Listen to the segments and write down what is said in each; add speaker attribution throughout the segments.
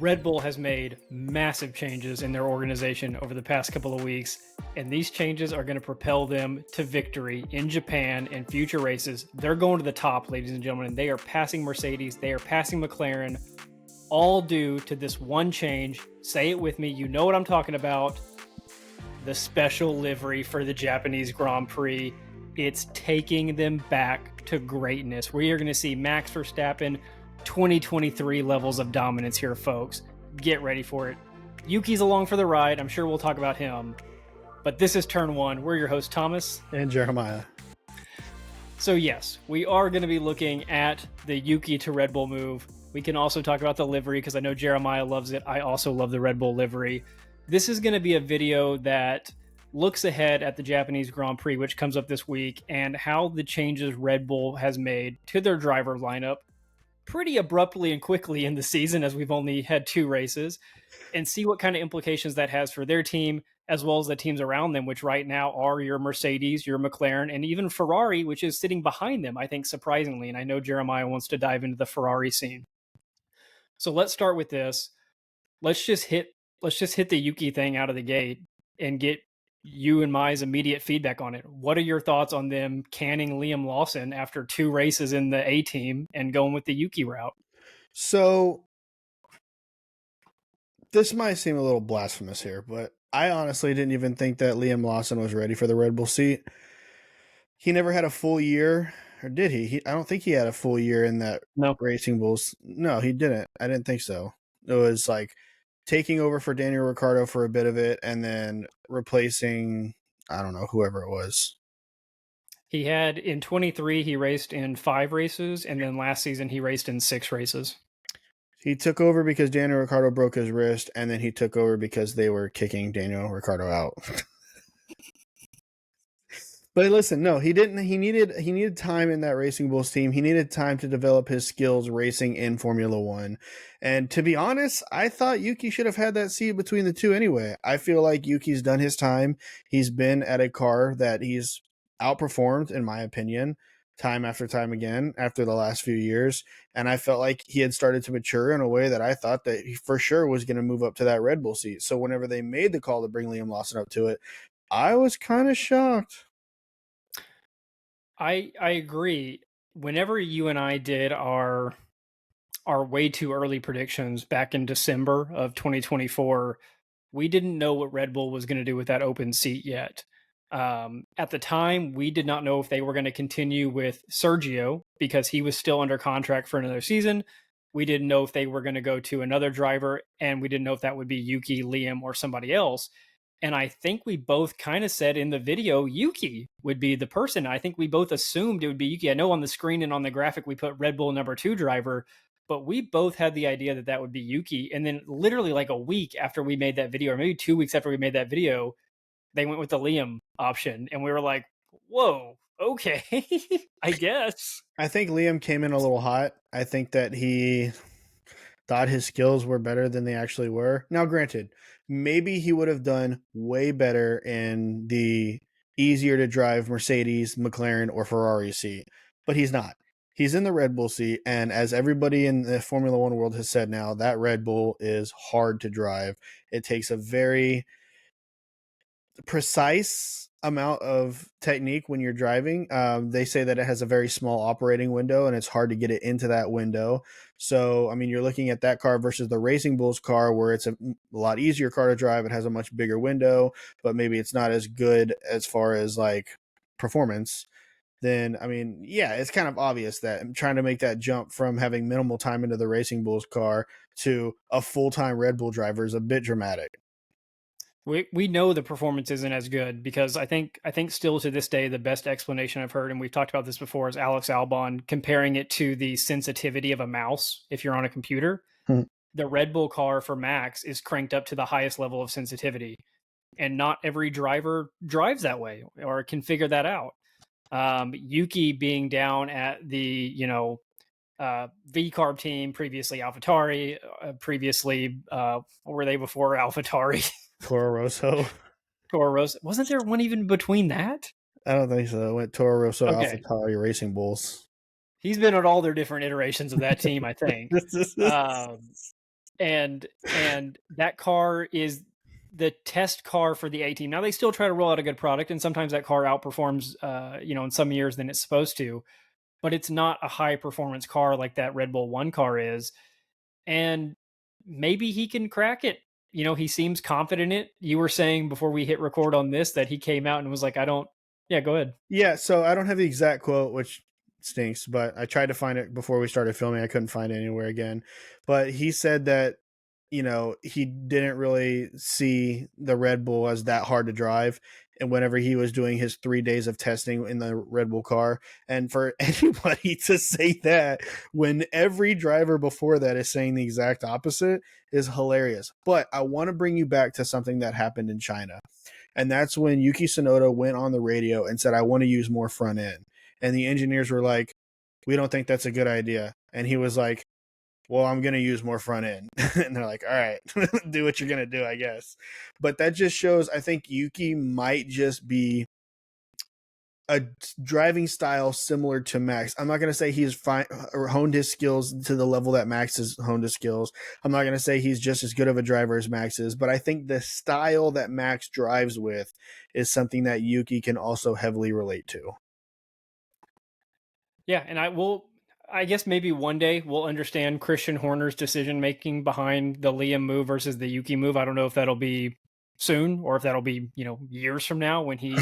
Speaker 1: Red Bull has made massive changes in their organization over the past couple of weeks, and these changes are going to propel them to victory in Japan and future races. They're going to the top, ladies and gentlemen, and they are passing Mercedes, they are passing McLaren, all due to this one change. Say it with me, you know what I'm talking about. The special livery for the Japanese Grand Prix. It's taking them back to greatness. We are going to see Max Verstappen 2023 levels of dominance here, folks. Get ready for it. Yuki's along for the ride. I'm sure we'll talk about him. But this is turn one. We're your hosts, Thomas
Speaker 2: and Jeremiah.
Speaker 1: So yes, we are going to be looking at the Yuki to Red Bull move. We can also talk about the livery because I know Jeremiah loves it. I also love the Red Bull livery. This is going to be a video that looks ahead at the Japanese Grand Prix, which comes up this week, and how the changes Red Bull has made to their driver lineup pretty abruptly and quickly in the season, as we've only had 2 races, and see what kind of implications that has for their team, as well as the teams around them, which right now are your Mercedes, your McLaren, and even Ferrari, which is sitting behind them, I think, surprisingly. And I know Jeremiah wants to dive into the Ferrari scene. So let's start with this. Let's just hit the Yuki thing out of the gate and get you and Mai's immediate feedback on it. What are your thoughts on them canning Liam Lawson after 2 races in the A team and going with the Yuki route?
Speaker 2: So this might seem a little blasphemous here, but I honestly didn't even think that Liam Lawson was ready for the Red Bull seat. He never had a full year, or did he? I don't think he had a full year in that Racing Bulls. No, he didn't. I didn't think so. It was like taking over for Daniel Ricciardo for a bit of it and then replacing, I don't know, whoever it was.
Speaker 1: He had in 23, he raced in 5 races, and then last season he raced in 6 races.
Speaker 2: He took over because Daniel Ricciardo broke his wrist, and then he took over because they were kicking Daniel Ricciardo out. But listen, no, he didn't. He needed time in that Racing Bulls team. He needed time to develop his skills racing in Formula One. And to be honest, I thought Yuki should have had that seat between the two anyway. I feel like Yuki's done his time. He's been at a car that he's outperformed, in my opinion, time after time again after the last few years. And I felt like he had started to mature in a way that I thought that he for sure was going to move up to that Red Bull seat. So whenever they made the call to bring Liam Lawson up to it, I was kind of shocked.
Speaker 1: I agree. Whenever you and I did our way too early predictions back in December of 2024, we didn't know what Red Bull was going to do with that open seat yet. At the time, we did not know if they were going to continue with Sergio because he was still under contract for another season. We didn't know if they were going to go to another driver, and we didn't know if that would be Yuki, Liam, or somebody else. And I think we both kind of said in the video, Yuki would be the person. I think we both assumed it would be Yuki. I know on the screen and on the graphic, we put Red Bull number 2 driver, but we both had the idea that that would be Yuki. And then literally like a week after we made that video, or maybe 2 weeks after we made that video, they went with the Liam option. And we were like, whoa, okay, I guess.
Speaker 2: I think Liam came in a little hot. I think that he thought his skills were better than they actually were. Now, granted, maybe he would have done way better in the easier to drive Mercedes, McLaren, or Ferrari seat, but he's not. He's in the Red Bull seat, and as everybody in the Formula One world has said now, that Red Bull is hard to drive. It takes a very precise amount of technique when you're driving. They say that it has a very small operating window and it's hard to get it into that window. So, I mean, you're looking at that car versus the Racing Bulls car where it's a lot easier car to drive. It has a much bigger window, but maybe it's not as good as far as like performance. Then, I mean, yeah, it's kind of obvious that I'm trying to make that jump from having minimal time into the Racing Bulls car to a full-time Red Bull driver is a bit dramatic.
Speaker 1: We know the performance isn't as good because I think still to this day the best explanation I've heard, and we've talked about this before, is Alex Albon comparing it to the sensitivity of a mouse if you're on a computer. The Red Bull car for Max is cranked up to the highest level of sensitivity, and not every driver drives that way or can figure that out. Yuki being down at the V-Carb team, previously AlphaTauri, previously what were they before AlphaTauri?
Speaker 2: Toro Rosso.
Speaker 1: Wasn't there one even between that?
Speaker 2: I don't think so. It went Toro Rosso, okay. AlphaTauri, Racing Bulls.
Speaker 1: He's been on all their different iterations of that team, I think. and that car is the test car for the A team. Now they still try to roll out a good product, and sometimes that car outperforms, in some years than it's supposed to. But it's not a high performance car like that Red Bull One car is, and maybe he can crack it. He seems confident in it. You were saying before we hit record on this that he came out and was like, "I don't." Yeah, go ahead.
Speaker 2: Yeah, so I don't have the exact quote, which stinks, but I tried to find it before we started filming. I couldn't find it anywhere again. But he said that, he didn't really see the Red Bull as that hard to drive. And whenever he was doing his 3 days of testing in the Red Bull car, and for anybody to say that when every driver before that is saying the exact opposite is hilarious. But I want to bring you back to something that happened in China. And that's when Yuki Tsunoda went on the radio and said, I want to use more front end. And the engineers were like, we don't think that's a good idea. And he was like, well, I'm going to use more front end. And they're like, all right, do what you're going to do, I guess. But that just shows, I think Yuki might just be a driving style similar to Max. I'm not going to say he's fine or honed his skills to the level that Max has honed his skills. I'm not going to say he's just as good of a driver as Max is, but I think the style that Max drives with is something that Yuki can also heavily relate to.
Speaker 1: Yeah, and I guess maybe one day we'll understand Christian Horner's decision making behind the Liam move versus the Yuki move. I don't know if that'll be soon or if that'll be, years from now when he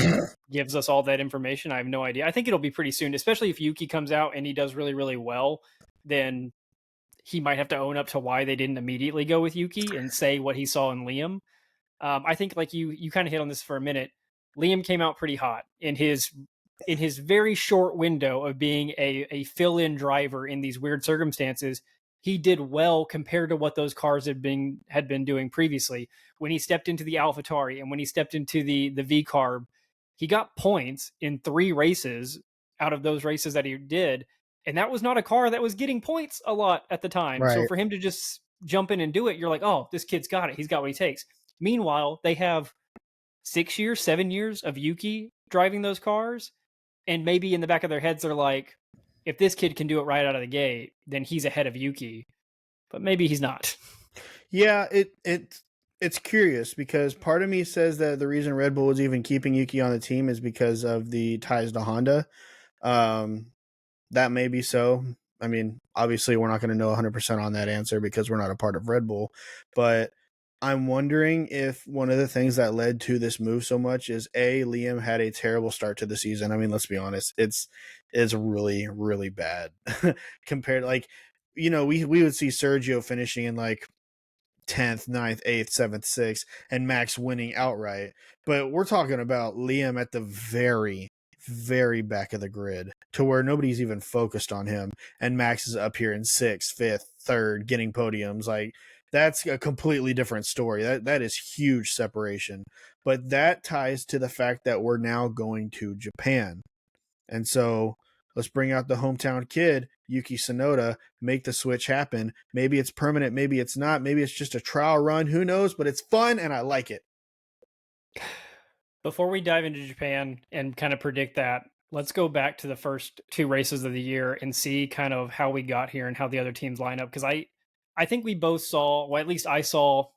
Speaker 1: gives us all that information. I have no idea. I think it'll be pretty soon, especially if Yuki comes out and he does really, really well, then he might have to own up to why they didn't immediately go with Yuki and say what he saw in Liam. I think like you kind of hit on this for a minute. Liam came out pretty hot in his very short window of being a fill-in driver in these weird circumstances. He did well compared to what those cars had been doing previously. When he stepped into the AlphaTauri and when he stepped into the V carb, he got points in 3 races out of those races that he did, and that was not a car that was getting points a lot at the time. So
Speaker 2: Right.
Speaker 1: for him to just jump in and do it, you're like, oh, this kid's got it. He's got what he takes. Meanwhile, they have 6 years, 7 years of Yuki driving those cars, and maybe in the back of their heads they're like, if this kid can do it right out of the gate, then he's ahead of Yuki. But maybe he's not.
Speaker 2: Yeah, it's curious because part of me says that the reason Red Bull is even keeping Yuki on the team is because of the ties to Honda. That may be so. I mean, obviously, we're not going to know 100% on that answer because we're not a part of Red Bull. But I'm wondering if one of the things that led to this move so much is Liam had a terrible start to the season. I mean, let's be honest, it's really, really bad compared. Like, we would see Sergio finishing in like 10th, 9th, 8th, 7th, 6th, and Max winning outright. But we're talking about Liam at the very, very back of the grid to where nobody's even focused on him. And Max is up here in 6th, 5th, 3rd, getting podiums. Like, that's a completely different story. That is huge separation. But that ties to the fact that we're now going to Japan. And so let's bring out the hometown kid, Yuki Tsunoda, make the switch happen. Maybe it's permanent, maybe it's not. Maybe it's just a trial run. Who knows? But it's fun and I like it.
Speaker 1: Before we dive into Japan and kind of predict that, let's go back to the first 2 races of the year and see kind of how we got here and how the other teams line up. Because I think we both saw, well, at least I saw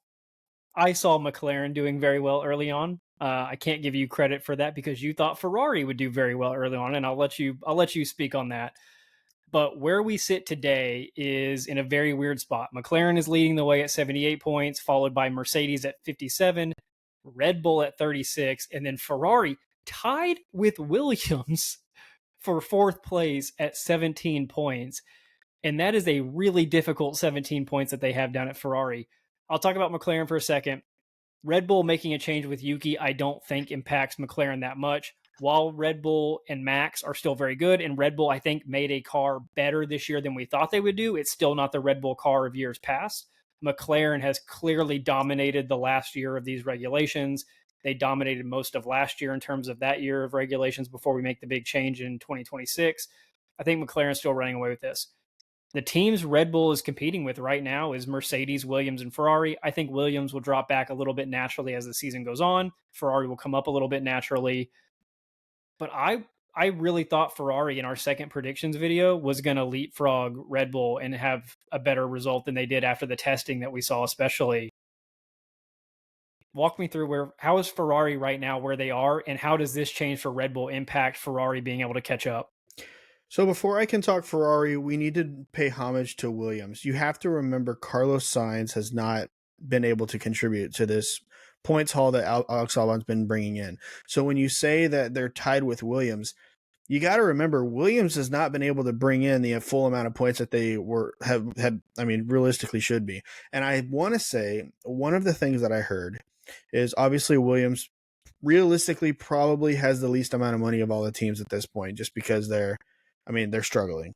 Speaker 1: McLaren doing very well early on. I can't give you credit for that because you thought Ferrari would do very well early on, and I'll let you speak on that. But where we sit today is in a very weird spot. McLaren is leading the way at 78 points, followed by Mercedes at 57, Red Bull at 36, and then Ferrari tied with Williams for 4th place at 17 points. And that is a really difficult 17 points that they have down at Ferrari. I'll talk about McLaren for a second. Red Bull making a change with Yuki, I don't think impacts McLaren that much. While Red Bull and Max are still very good, and Red Bull, I think, made a car better this year than we thought they would do, it's still not the Red Bull car of years past. McLaren has clearly dominated the last year of these regulations. They dominated most of last year in terms of that year of regulations before we make the big change in 2026. I think McLaren's still running away with this. The teams Red Bull is competing with right now is Mercedes, Williams, and Ferrari. I think Williams will drop back a little bit naturally as the season goes on. Ferrari will come up a little bit naturally. But I really thought Ferrari in our second predictions video was going to leapfrog Red Bull and have a better result than they did after the testing that we saw, especially. Walk me through how is Ferrari right now where they are, and how does this change for Red Bull impact Ferrari being able to catch up?
Speaker 2: So before I can talk Ferrari, we need to pay homage to Williams. You have to remember Carlos Sainz has not been able to contribute to this points haul that Alex Albon's been bringing in. So when you say that they're tied with Williams, you got to remember Williams has not been able to bring in the full amount of points that they have had. I mean, realistically should be. And I want to say one of the things that I heard is obviously Williams realistically probably has the least amount of money of all the teams at this point, just because they're struggling.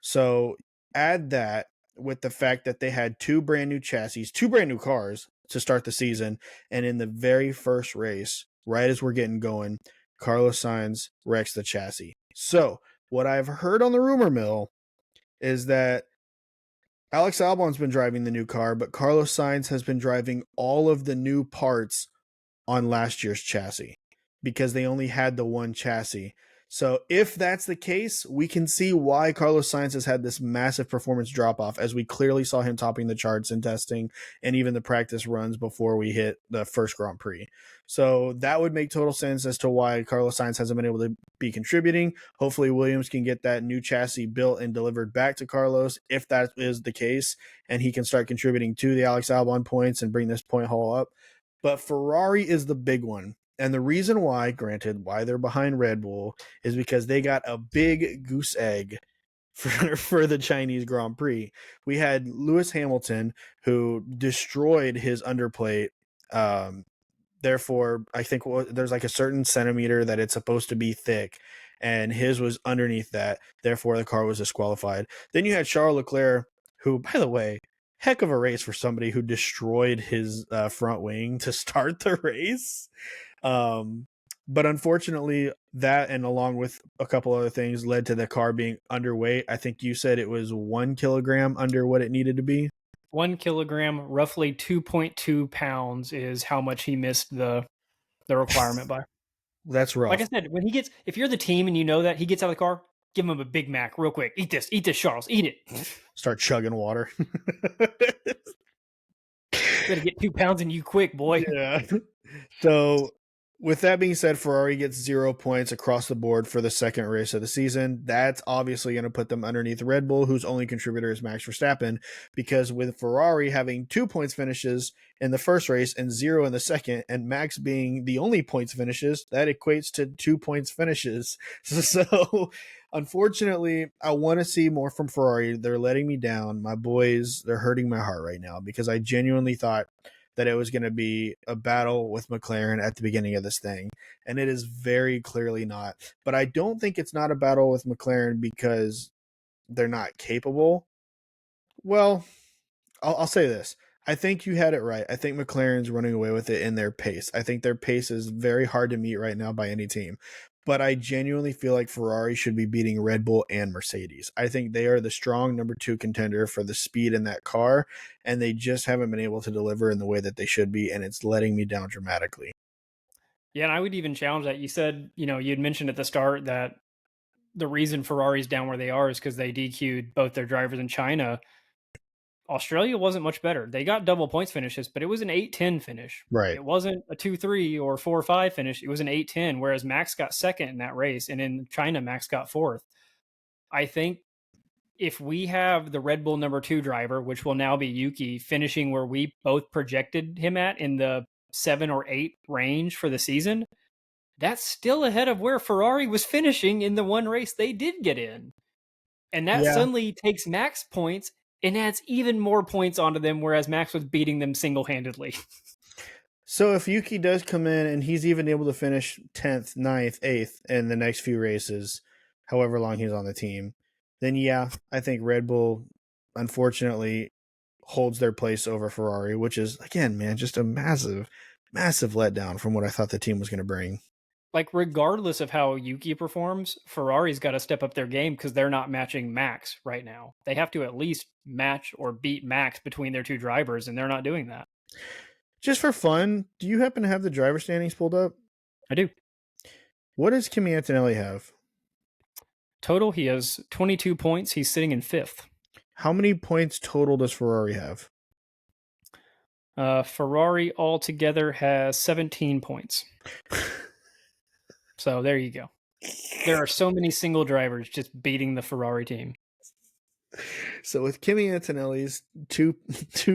Speaker 2: So add that with the fact that they had two brand new chassis, two brand new cars to start the season, and in the very first race, right as we're getting going, Carlos Sainz wrecks the chassis. So what I've heard on the rumor mill is that Alex Albon's been driving the new car, but Carlos Sainz has been driving all of the new parts on last year's chassis because they only had the one chassis. So if that's the case, we can see why Carlos Sainz has had this massive performance drop off, as we clearly saw him topping the charts in testing and even the practice runs before we hit the first Grand Prix. So that would make total sense as to why Carlos Sainz hasn't been able to be contributing. Hopefully Williams can get that new chassis built and delivered back to Carlos if that is the case, and he can start contributing to the Alex Albon points and bring this point haul up. But Ferrari is the big one. And the reason why, granted, why they're behind Red Bull is because they got a big goose egg for the Chinese Grand Prix. We had Lewis Hamilton, who destroyed his underplate. Therefore, I think there's like a certain centimeter that it's supposed to be thick, and his was underneath that. Therefore, the car was disqualified. Then you had Charles Leclerc, who, by the way, heck of a race for somebody who destroyed his front wing to start the race. But unfortunately, that, and along with a couple other things, led to the car being underweight. I think you said it was 1 kilogram under what it needed to be.
Speaker 1: 1 kilogram, roughly 2.2 pounds, is how much he missed the requirement by.
Speaker 2: That's rough.
Speaker 1: Like I said, if you're the team and you know that, he gets out of the car, give him a Big Mac real quick. Eat this, Charles, eat it.
Speaker 2: Start chugging water.
Speaker 1: Better get 2 pounds in you quick, boy.
Speaker 2: Yeah. So with that being said, Ferrari gets 0 points across the board for the second race of the season. That's obviously going to put them underneath Red Bull, whose only contributor is Max Verstappen, because with Ferrari having 2 points finishes in the first race and 0 in the second, and Max being the only points finishes, that equates to 2 points finishes. So unfortunately, I want to see more from Ferrari. They're letting me down. My boys, they're hurting my heart right now, because I genuinely thought that it was going to be a battle with McLaren at the beginning of this thing, and it is very clearly not. But I don't think it's not a battle with McLaren because they're not capable. Well, I'll say this. I think you had it right. I think McLaren's running away with it in their pace. I think their pace is very hard to meet right now by any team. But I genuinely feel like Ferrari should be beating Red Bull and Mercedes. I think they are the strong number 2 contender for the speed in that car, and they just haven't been able to deliver in the way that they should be, and it's letting me down dramatically.
Speaker 1: Yeah, and I would even challenge that. You said, you'd mentioned at the start that the reason Ferrari's down where they are is because they DQ'd both their drivers in China. Australia wasn't much better. They got double points finishes, but it was an 8-10 finish.
Speaker 2: Right.
Speaker 1: It wasn't a 2-3 or 4-5 finish. It was an 8-10, whereas Max got second in that race, and in China, Max got fourth. I think if we have the Red Bull number 2 driver, which will now be Yuki, finishing where we both projected him at in the 7 or 8 range for the season, that's still ahead of where Ferrari was finishing in the one race they did get in. And that suddenly takes Max points and adds even more points onto them, whereas Max was beating them single-handedly.
Speaker 2: So if Yuki does come in and he's even able to finish 10th, 9th, 8th in the next few races, however long he's on the team, then yeah, I think Red Bull, unfortunately, holds their place over Ferrari, which is, again, man, just a massive, massive letdown from what I thought the team was going to bring.
Speaker 1: Like, regardless of how Yuki performs, Ferrari's got to step up their game because they're not matching Max right now. They have to at least match or beat Max between their two drivers, and they're not doing that.
Speaker 2: Just for fun, do you happen to have the driver standings pulled up?
Speaker 1: I do.
Speaker 2: What does Kimi Antonelli have?
Speaker 1: Total, he has 22 points. He's sitting in 5th.
Speaker 2: How many points total does Ferrari have?
Speaker 1: Ferrari altogether has 17 points. So there you go. There are so many single drivers just beating the Ferrari team.
Speaker 2: So with Kimi Antonelli's two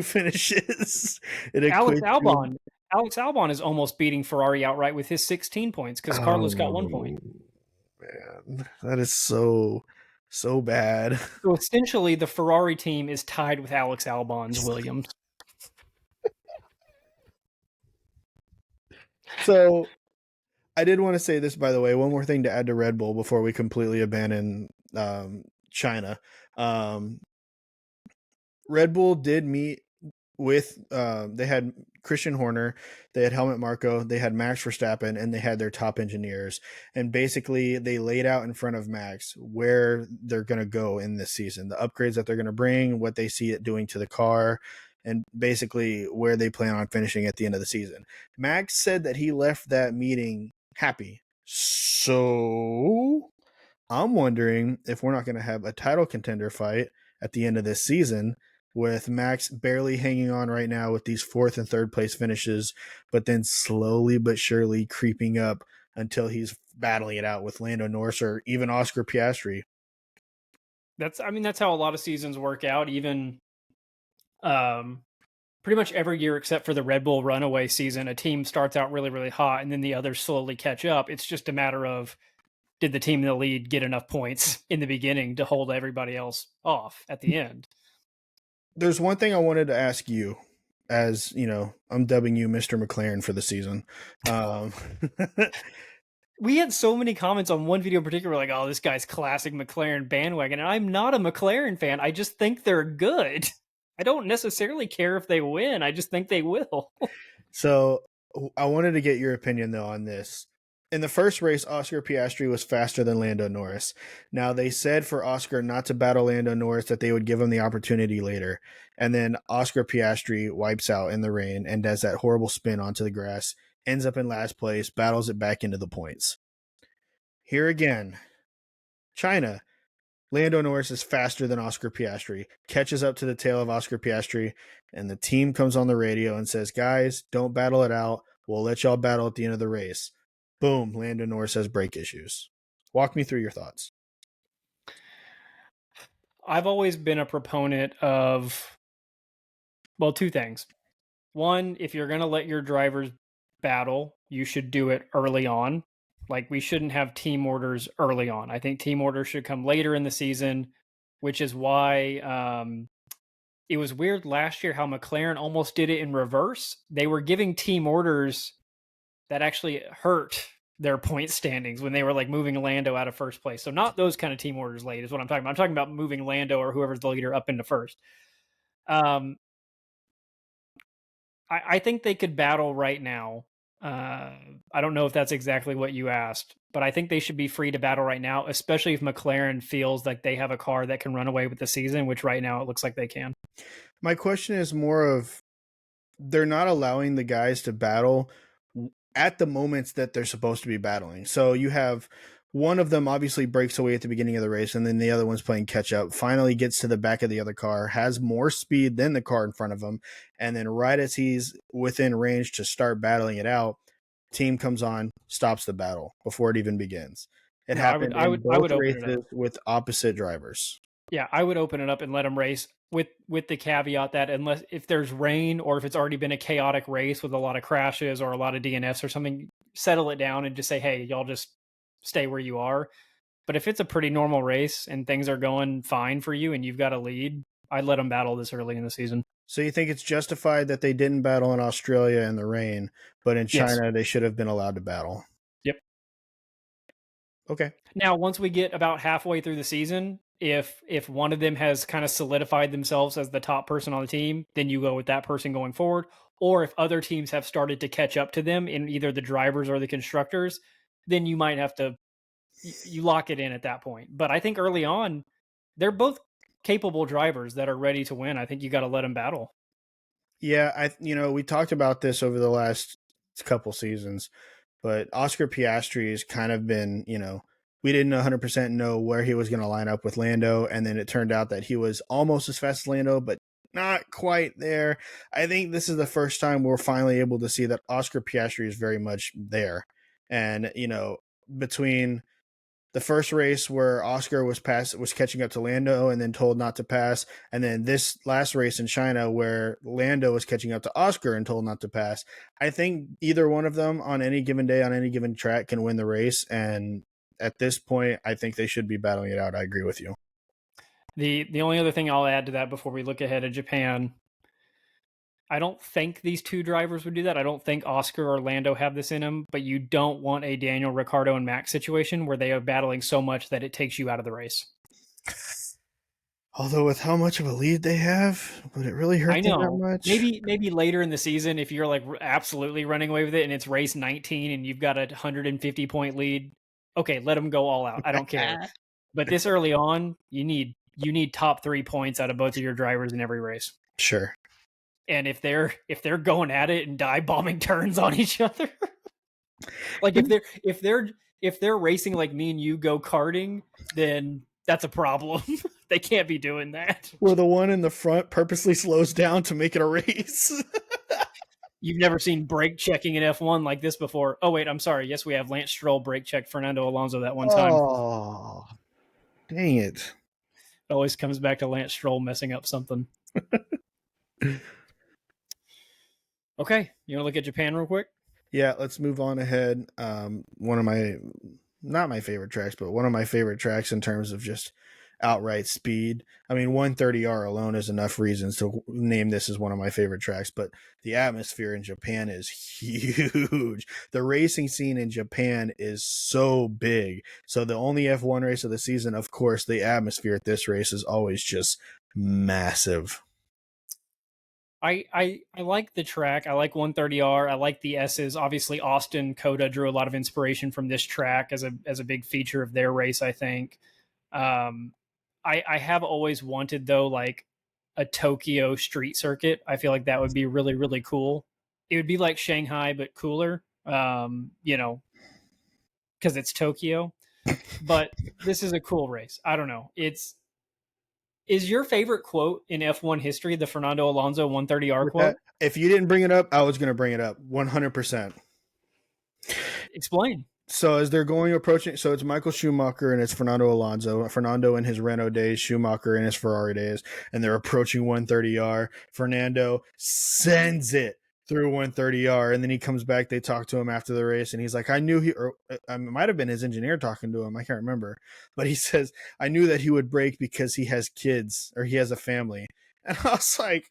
Speaker 2: finishes, it
Speaker 1: Alex
Speaker 2: equates to
Speaker 1: Albon is almost beating Ferrari outright with his 16 points because Carlos got 1 point.
Speaker 2: Man, that is so bad.
Speaker 1: So essentially, the Ferrari team is tied with Alex Albon's Williams.
Speaker 2: So I did want to say this, by the way. One more thing to add to Red Bull before we completely abandon China. Red Bull did meet with they had Christian Horner, they had Helmut Marko, they had Max Verstappen, and they had their top engineers. And basically they laid out in front of Max where they're going to go in this season, the upgrades that they're going to bring, what they see it doing to the car, and basically where they plan on finishing at the end of the season. Max said that he left that meeting happy. So I'm wondering if we're not going to have a title contender fight at the end of this season, with Max barely hanging on right now with these 4th and 3rd place finishes, but then slowly but surely creeping up until he's battling it out with Lando Norris or even Oscar Piastri.
Speaker 1: That's how a lot of seasons work out. Even pretty much every year except for the Red Bull runaway season, a team starts out really, really hot and then the others slowly catch up. It's just a matter of, did the team in the lead get enough points in the beginning to hold everybody else off at the end?
Speaker 2: There's one thing I wanted to ask you, as you know, I'm dubbing you Mr. McLaren for the season.
Speaker 1: We had so many comments on one video in particular, like, oh, this guy's classic McLaren bandwagon. And I'm not a McLaren fan. I just think they're good. I don't necessarily care if they win. I just think they will.
Speaker 2: So I wanted to get your opinion, though, on this. In the first race, Oscar Piastri was faster than Lando Norris. Now, they said for Oscar not to battle Lando Norris, that they would give him the opportunity later. And then Oscar Piastri wipes out in the rain and does that horrible spin onto the grass, ends up in last place, battles it back into the points. Here again, China, Lando Norris is faster than Oscar Piastri, catches up to the tail of Oscar Piastri, and the team comes on the radio and says, guys, don't battle it out. We'll let y'all battle at the end of the race. Boom, Lando Norris has brake issues. Walk me through your thoughts.
Speaker 1: I've always been a proponent of, well, 2 things. One, if you're going to let your drivers battle, you should do it early on. Like, we shouldn't have team orders early on. I think team orders should come later in the season, which is why it was weird last year how McLaren almost did it in reverse. They were giving team orders that actually hurt their point standings when they were like moving Lando out of first place. So not those kind of team orders late is what I'm talking about. I'm talking about moving Lando or whoever's the leader up into first. I think they could battle right now. I don't know if that's exactly what you asked, but I think they should be free to battle right now, especially if McLaren feels like they have a car that can run away with the season, which right now it looks like they can.
Speaker 2: My question is more of, they're not allowing the guys to battle at the moments that they're supposed to be battling. So you have one of them obviously breaks away at the beginning of the race, and then the other one's playing catch up, finally gets to the back of the other car, has more speed than the car in front of him, and then right as he's within range to start battling it out, team comes on, stops the battle before it even begins. It happened in both races with opposite drivers.
Speaker 1: Yeah, I would open it up and let them race with the caveat that unless if there's rain or if it's already been a chaotic race with a lot of crashes or a lot of DNFs or something, settle it down and just say, hey, y'all just stay where you are. But if it's a pretty normal race and things are going fine for you and you've got a lead, I'd let them battle this early in the season.
Speaker 2: So you think it's justified that they didn't battle in Australia in the rain, but in China they should have been allowed to battle?
Speaker 1: Yep.
Speaker 2: Okay.
Speaker 1: Now, once we get about halfway through the season, if one of them has kind of solidified themselves as the top person on the team, then you go with that person going forward. Or if other teams have started to catch up to them in either the drivers or the constructors, then you might have to you lock it in at that point. But I think early on, they're both capable drivers that are ready to win. I think you got to let them battle.
Speaker 2: Yeah, we talked about this over the last couple seasons, but Oscar Piastri has kind of been, we didn't 100% know where he was going to line up with Lando, and then it turned out that he was almost as fast as Lando, but not quite there. I think this is the first time we're finally able to see that Oscar Piastri is very much there. And, between the first race where Oscar was catching up to Lando and then told not to pass, and then this last race in China where Lando was catching up to Oscar and told not to pass. I think either one of them on any given day on any given track can win the race, and at this point, I think they should be battling it out. I agree with you.
Speaker 1: The only other thing I'll add to that before we look ahead at Japan, I don't think these two drivers would do that. I don't think Oscar or Lando have this in them, but you don't want a Daniel Ricciardo and Max situation where they are battling so much that it takes you out of the race.
Speaker 2: Although with how much of a lead they have, would it really hurt them that much?
Speaker 1: Maybe later in the season, if you're like absolutely running away with it and it's race 19 and you've got a 150-point lead, okay, let them go all out. I don't care. But this early on, you need top 3 points out of both of your drivers in every race.
Speaker 2: Sure.
Speaker 1: And if they're going at it and dive bombing turns on each other, like if they're racing like me and you go karting, then that's a problem. They can't be doing that.
Speaker 2: Where the one in the front purposely slows down to make it a race.
Speaker 1: You've never seen brake checking in F1 like this before. Oh wait, I'm sorry. Yes, we have Lance Stroll brake checked Fernando Alonso that one time.
Speaker 2: Oh, dang it.
Speaker 1: It always comes back to Lance Stroll messing up something. Okay, you want to look at Japan real quick?
Speaker 2: Yeah, let's move on ahead. One of my, not my favorite tracks, but one of my favorite tracks in terms of just outright speed. I mean, 130R alone is enough reasons to name this as one of my favorite tracks, but the atmosphere in Japan is huge. The racing scene in Japan is so big. So the only F1 race of the season, of course, the atmosphere at this race is always just massive.
Speaker 1: I like the track. I like 130R. I like the S's. Obviously, Austin Coda drew a lot of inspiration from this track as a big feature of their race, I think. I have always wanted, though, like a Tokyo street circuit. I feel like that would be really, really cool. It would be like Shanghai, but cooler, because it's Tokyo. But this is a cool race. I don't know. Is your favorite quote in F1 history the Fernando Alonso 130R quote?
Speaker 2: If you didn't bring it up, I was going to bring it up 100%.
Speaker 1: Explain.
Speaker 2: So as they're approaching, so it's Michael Schumacher and it's Fernando Alonso. Fernando in his Renault days, Schumacher in his Ferrari days, and they're approaching 130R. Fernando sends it through 130R, and then he comes back. They talk to him after the race, and he's like, I knew it might have been his engineer talking to him. I can't remember. But he says, I knew that he would break because he has kids or he has a family. And I was like,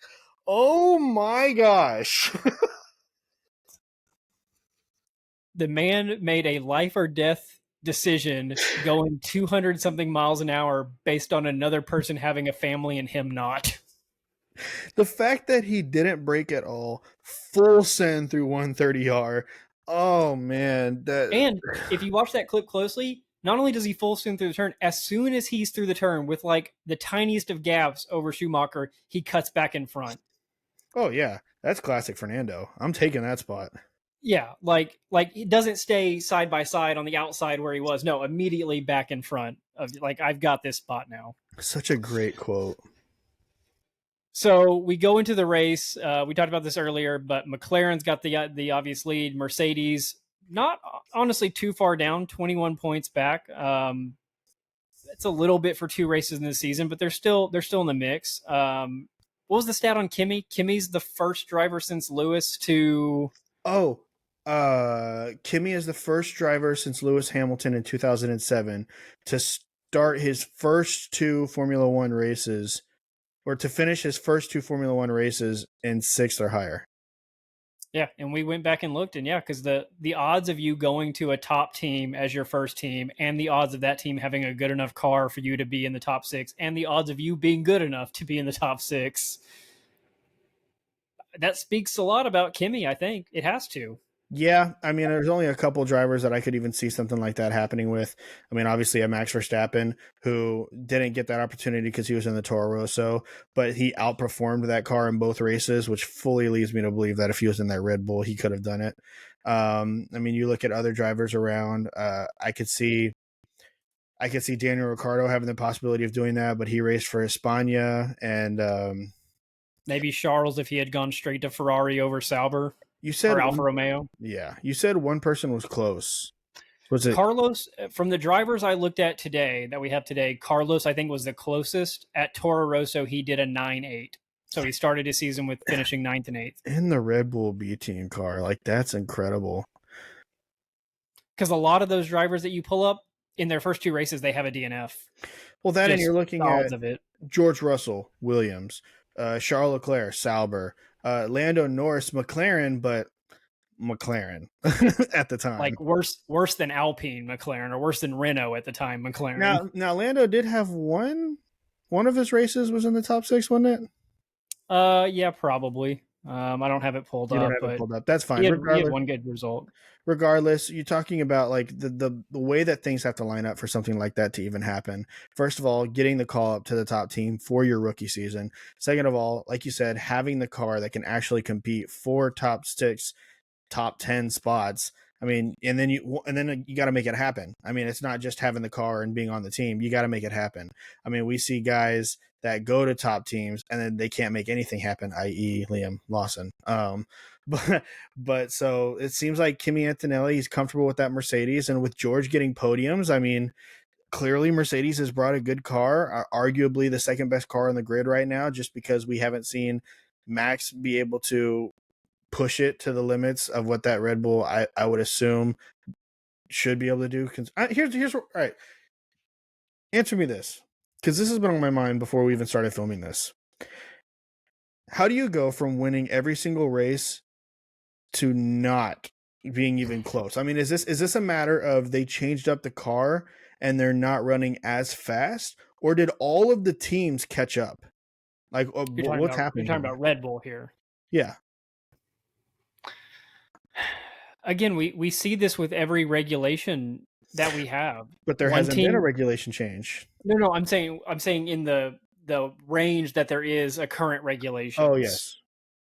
Speaker 2: oh my gosh.
Speaker 1: The man made a life or death decision going 200 something miles an hour based on another person having a family and him not.
Speaker 2: The fact that he didn't break at all, full send through 130R. Oh man.
Speaker 1: And if you watch that clip closely, not only does he full send through the turn, as soon as he's through the turn with like the tiniest of gaps over Schumacher, he cuts back in front.
Speaker 2: Oh yeah, that's classic Fernando. I'm taking that spot.
Speaker 1: Yeah, like it doesn't stay side by side on the outside where he was. No, immediately back in front of, like, I've got this spot now.
Speaker 2: Such a great quote.
Speaker 1: So we go into the race. We talked about this earlier, but McLaren's got the obvious lead. Mercedes, not honestly too far down, 21 points back. It's a little bit for 2 races in the season, but they're still in the mix. What was the stat on Kimi? Kimi's the first driver since Lewis to...
Speaker 2: Kimi is the first driver since Lewis Hamilton in 2007 to start his first 2 Formula One races, or to finish his first 2 Formula One races in 6th or higher.
Speaker 1: Yeah, and we went back and looked, and yeah, because the odds of you going to a top team as your first team, and the odds of that team having a good enough car for you to be in the top 6, and the odds of you being good enough to be in the top 6, that speaks a lot about Kimi, I think. It has to.
Speaker 2: Yeah, I mean, there's only a couple drivers that I could even see something like that happening with. I mean, obviously a Max Verstappen, who didn't get that opportunity because he was in the Toro Rosso, but he outperformed that car in both races, which fully leads me to believe that if he was in that Red Bull, he could have done it. I mean, you look at other drivers around, I could see I could see Daniel Ricciardo having the possibility of doing that, but he raced for Hispania, and
Speaker 1: Maybe Charles if he had gone straight to Ferrari over Sauber
Speaker 2: you said
Speaker 1: or Alfa
Speaker 2: one.
Speaker 1: Romeo.
Speaker 2: Yeah, you said one person was close. Was it?
Speaker 1: Carlos, from the drivers I looked at today that we have today, Carlos I think was the closest. At Toro Rosso, he did a 9.8. So he started his season with finishing ninth and eighth.
Speaker 2: In the Red Bull B team car? Like, that's incredible.
Speaker 1: Because a lot of those drivers that you pull up in their first two races, they have a DNF.
Speaker 2: Well, that, and
Speaker 1: Just
Speaker 2: you're looking
Speaker 1: the
Speaker 2: at
Speaker 1: odds of it.
Speaker 2: George Russell, Williams, Charles Leclerc, Sauber, Lando Norris, McLaren, but McLaren at the time.
Speaker 1: Like worse than Alpine McLaren, or worse than Renault at the time McLaren.
Speaker 2: Now Lando did have one of his races was in the top 6, wasn't it?
Speaker 1: Yeah, probably. I don't have it pulled
Speaker 2: You don't
Speaker 1: up,
Speaker 2: have it
Speaker 1: but
Speaker 2: pulled up. That's fine.
Speaker 1: he had one good result.
Speaker 2: Regardless, you're talking about like the way that things have to line up for something like that to even happen. First of all, getting the call up to the top team for your rookie season. Second of all, like you said, having the car that can actually compete for top 6, top 10 spots. I mean, and then you got to make it happen. I mean, it's not just having the car and being on the team. You got to make it happen. I mean, we see guys that go to top teams and then they can't make anything happen, i.e. Liam Lawson. But so it seems like Kimi Antonelli is comfortable with that Mercedes, and with George getting podiums, I mean, clearly Mercedes has brought a good car, arguably the second best car on the grid right now, just because we haven't seen Max be able to push it to the limits of what that Red Bull, I would assume, should be able to do. Here's what, all right. Answer me this, because this has been on my mind before we even started filming this. How do you go from winning every single race to not being even close? I mean, is this a matter of they changed up the car and they're not running as fast, or did all of the teams catch up? Like, what's happening?
Speaker 1: You're talking about Red Bull here.
Speaker 2: Yeah.
Speaker 1: Again, we see this with every regulation that we have.
Speaker 2: But there hasn't been a regulation change.
Speaker 1: No, I'm saying in the range that there is a current regulation.
Speaker 2: Oh, yes.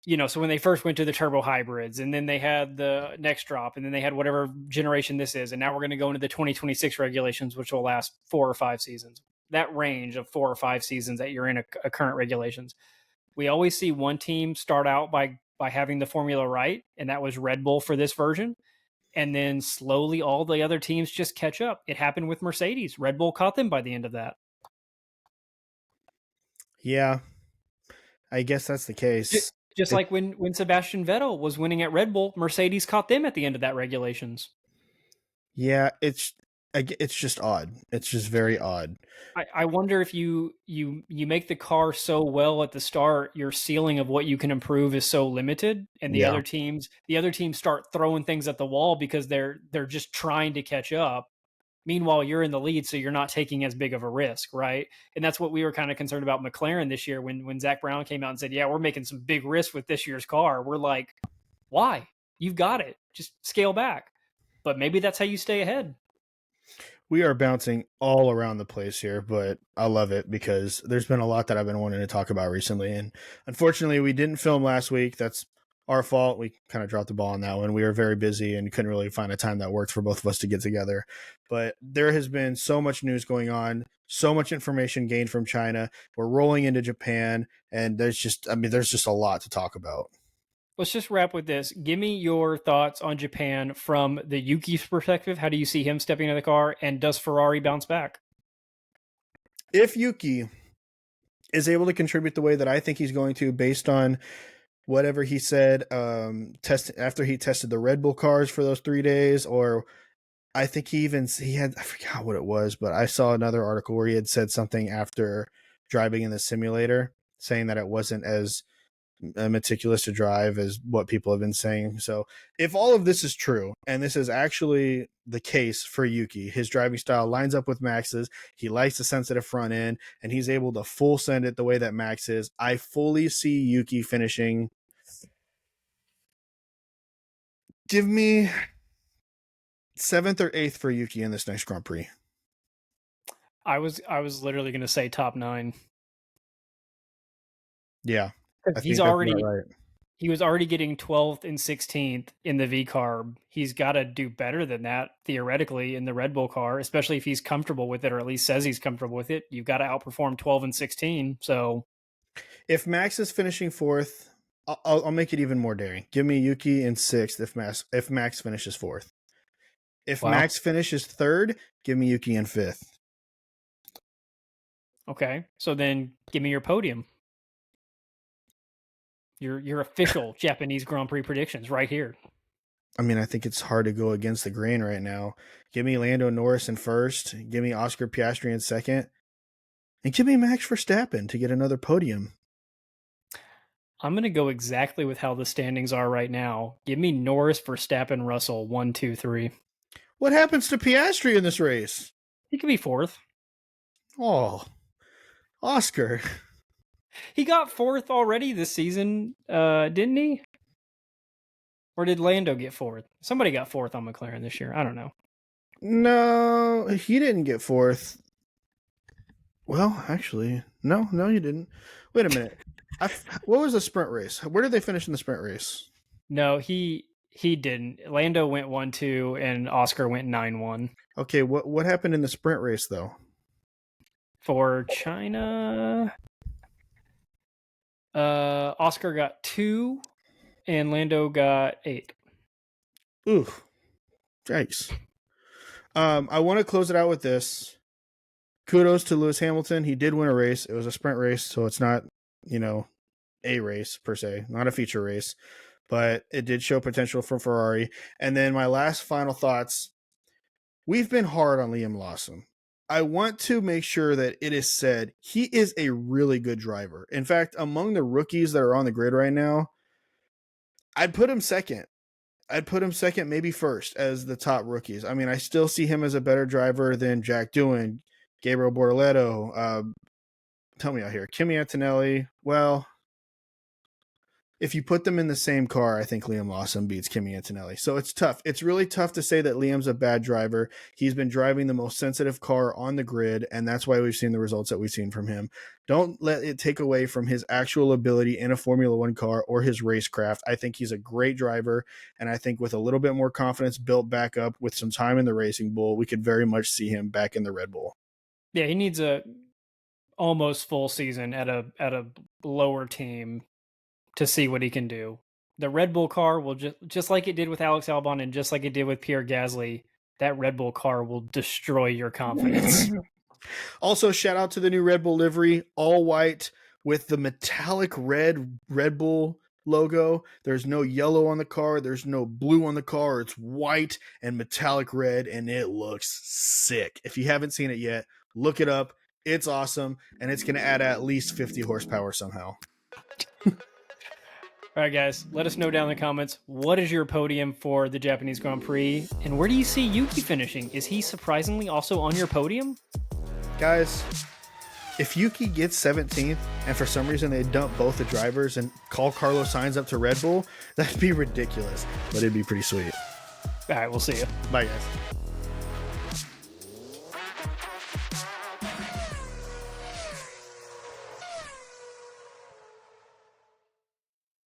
Speaker 1: You know, so when they first went to the turbo hybrids, and then they had the next drop, and then they had whatever generation this is, and now we're going to go into the 2026 regulations, which will last 4 or 5 seasons. That range of 4 or 5 seasons that you're in a current regulations. We always see one team start out by having the formula right, and that was Red Bull for this version. And then slowly all the other teams just catch up. It happened with Mercedes. Red Bull caught them by the end of that.
Speaker 2: Yeah, I guess that's the case.
Speaker 1: Just like when Sebastian Vettel was winning at Red Bull, Mercedes caught them at the end of that regulations.
Speaker 2: Yeah, it's just odd. It's just very odd.
Speaker 1: I wonder if you make the car so well at the start, your ceiling of what you can improve is so limited, and the other teams start throwing things at the wall because they're just trying to catch up. Meanwhile, you're in the lead, so you're not taking as big of a risk, right? And that's what we were kind of concerned about McLaren this year when Zach Brown came out and said, yeah, we're making some big risks with this year's car. We're like, why? You've got it. Just scale back. But maybe that's how you stay ahead.
Speaker 2: We are bouncing all around the place here, but I love it because there's been a lot that I've been wanting to talk about recently. And unfortunately, we didn't film last week. That's our fault. We kind of dropped the ball on that one. We were very busy and couldn't really find a time that worked for both of us to get together. But there has been so much news going on, so much information gained from China. We're rolling into Japan, and there's just a lot to talk about.
Speaker 1: Let's just wrap with this. Give me your thoughts on Japan from the Yuki's perspective. How do you see him stepping into the car, and does Ferrari bounce back?
Speaker 2: If Yuki is able to contribute the way that I think he's going to, based on whatever he said after he tested the Red Bull cars for those 3 days, or I think he had, I forgot what it was, but I saw another article where he had said something after driving in the simulator, saying that it wasn't as meticulous to drive as what people have been saying. So if all of this is true, and this is actually the case for Yuki, his driving style lines up with Max's, he likes the sensitive front end, and he's able to full send it the way that Max is, I fully see Yuki finishing. Give me 7th or 8th for Yuki in this next Grand Prix.
Speaker 1: I was literally going to say top 9.
Speaker 2: Yeah.
Speaker 1: He's already He was already getting 12th and 16th in the V carb. He's got to do better than that, theoretically, in the Red Bull car, especially if he's comfortable with it, or at least says he's comfortable with it. You've got to outperform 12 and 16. So
Speaker 2: if Max is finishing fourth, I'll make it even more daring. Give me Yuki in sixth if Max finishes fourth. If Max finishes third, give me Yuki in fifth.
Speaker 1: Okay, so then give me your podium. Your official Japanese Grand Prix predictions right here.
Speaker 2: I mean, I think it's hard to go against the grain right now. Give me Lando Norris in first. Give me Oscar Piastri in second. And give me Max Verstappen to get another podium.
Speaker 1: I'm going to go exactly with how the standings are right now. Give me Norris, Verstappen, Russell, 1, 2, 3.
Speaker 2: What happens to Piastri in this race?
Speaker 1: He could be fourth.
Speaker 2: Oh, Oscar.
Speaker 1: He got fourth already this season, didn't he? Or did Lando get fourth? Somebody got fourth on McLaren this year. I don't know.
Speaker 2: No, he didn't get fourth. Well, actually, no, he didn't. Wait a minute. What was the sprint race? Where did they finish in the sprint race?
Speaker 1: No, he didn't. Lando went 1-2 and Oscar went 9-1.
Speaker 2: Okay, what happened in the sprint race though?
Speaker 1: For China, Oscar got 2 and Lando got 8.
Speaker 2: Ooh, yikes. I want to close it out with this. Kudos to Lewis Hamilton. He did win a race. It was a sprint race, so it's not, a race per se, not a feature race, but it did show potential for Ferrari. And then my last final thoughts. We've been hard on Liam Lawson. I want to make sure that it is said he is a really good driver. In fact, among the rookies that are on the grid right now, I'd put him second. Maybe first as the top rookies. I mean, I still see him as a better driver than Jack Doohan, Gabriel Bortoleto. Tell me out here, Kimi Antonelli. Well, if you put them in the same car, I think Liam Lawson beats Kimi Antonelli. So it's tough. It's really tough to say that Liam's a bad driver. He's been driving the most sensitive car on the grid, and that's why we've seen the results that we've seen from him. Don't let it take away from his actual ability in a Formula One car or his racecraft. I think he's a great driver, and I think with a little bit more confidence built back up with some time in the Racing Bull, we could very much see him back in the Red Bull.
Speaker 1: Yeah, he needs a almost full season at a lower team to see what he can do. The Red Bull car will just like it did with Alex Albon and just like it did with Pierre Gasly, that Red Bull car will destroy your confidence.
Speaker 2: Also, shout out to the new Red Bull livery, all white with the metallic red Red Bull logo. There's no yellow on the car. There's no blue on the car. It's white and metallic red, and it looks sick. If you haven't seen it yet, look it up. It's awesome, and it's going to add at least 50 horsepower somehow.
Speaker 1: All right, guys, let us know down in the comments, what is your podium for the Japanese Grand Prix? And where do you see Yuki finishing? Is he surprisingly also on your podium?
Speaker 2: Guys, if Yuki gets 17th and for some reason they dump both the drivers and call Carlos Sainz up to Red Bull, that'd be ridiculous, but it'd be pretty sweet.
Speaker 1: All right, we'll see you.
Speaker 2: Bye, guys.